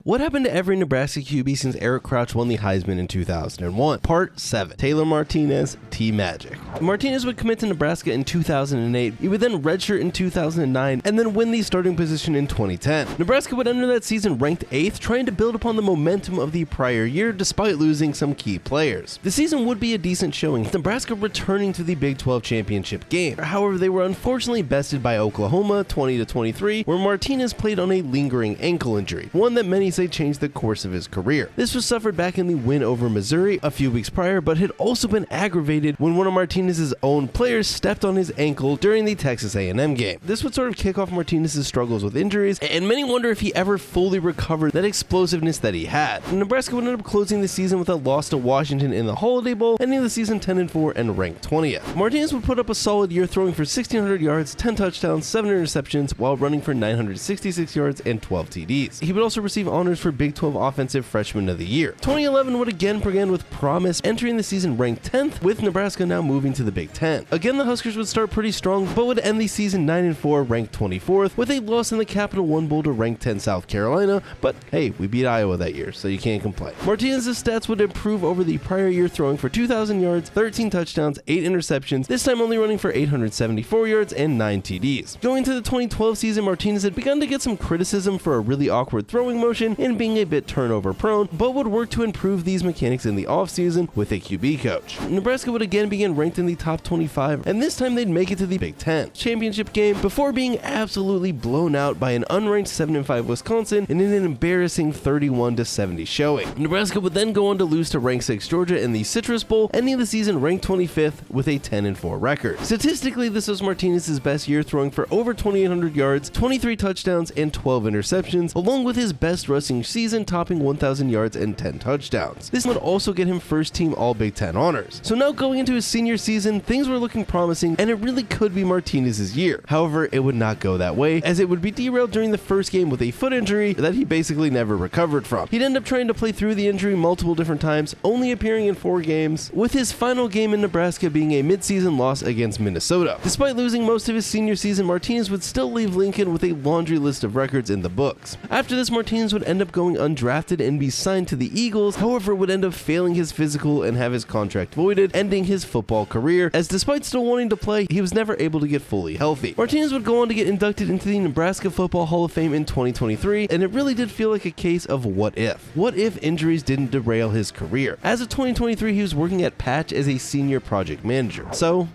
What happened to every Nebraska QB since Eric Crouch won the Heisman in 2001? Part 7. Taylor Martinez, T-Magic. Martinez would commit to Nebraska in 2008. He would then redshirt in 2009 and then win the starting position in 2010. Nebraska would enter that season ranked 8th, trying to build upon the momentum of the prior year despite losing some key players. The season would be a decent showing, with Nebraska returning to the Big 12 championship game. However, they were unfortunately bested by Oklahoma 20-23, where Martinez played on a lingering ankle injury, one that many say changed the course of his career. This was suffered back in the win over Missouri a few weeks prior, but had also been aggravated when one of Martinez's own players stepped on his ankle during the Texas A&M game. This would sort of kick off Martinez's struggles with injuries, and many wonder if he ever fully recovered that explosiveness that he had. Nebraska would end up closing the season with a loss to Washington in the Holiday Bowl, ending the season 10-4 and ranked 20th. Martinez would put up a solid year, throwing for 1,600 yards, 10 touchdowns, 7 interceptions, while running for 966 yards and 12 TDs. He would also receive honors for Big 12 Offensive Freshman of the Year. 2011 would again begin with promise, entering the season ranked 10th, with Nebraska now moving to the Big 10. Again, the Huskers would start pretty strong, but would end the season 9-4, ranked 24th, with a loss in the Capital One Bowl to ranked 10 South Carolina, but hey, we beat Iowa that year, so you can't complain. Martinez's stats would improve over the prior year, throwing for 2,000 yards, 13 touchdowns, 8 interceptions, this time only running for 874 yards and 9 TDs. Going into the 2012 season, Martinez had begun to get some criticism for a really awkward throwing motion and being a bit turnover prone, but would work to improve these mechanics in the offseason with a QB coach. Nebraska would again begin ranked in the top 25, and this time they'd make it to the Big 10 championship game before being absolutely blown out by an unranked 7-5 Wisconsin in an embarrassing 31-70 showing. Nebraska would then go on to lose to ranked 6 Georgia in the Citrus Bowl, ending the season ranked 25th with a 10-4 record. Statistically, this was Martinez's best year, throwing for over 2,800 yards, 23 touchdowns, and 12 interceptions, along with his best rushing season, topping 1,000 yards and 10 touchdowns. This would also get him first team All Big Ten honors. So now going into his senior season, things were looking promising, and it really could be Martinez's year. However, it would not go that way, as it would be derailed during the first game with a foot injury that he basically never recovered from. He'd end up trying to play through the injury multiple different times, only appearing in 4 games, with his final game in Nebraska being a midseason loss against Minnesota. Despite losing most of his senior season, Martinez would still leave Lincoln with a laundry list of records in the books. After this, Martinez would end up going undrafted and be signed to the Eagles, however would end up failing his physical and have his contract voided, ending his football career, as despite still wanting to play, he was never able to get fully healthy. Martinez would go on to get inducted into the Nebraska Football Hall of Fame in 2023, and it really did feel like a case of what if. What if injuries didn't derail his career? As of 2023, he was working at Patch as a senior project manager. So,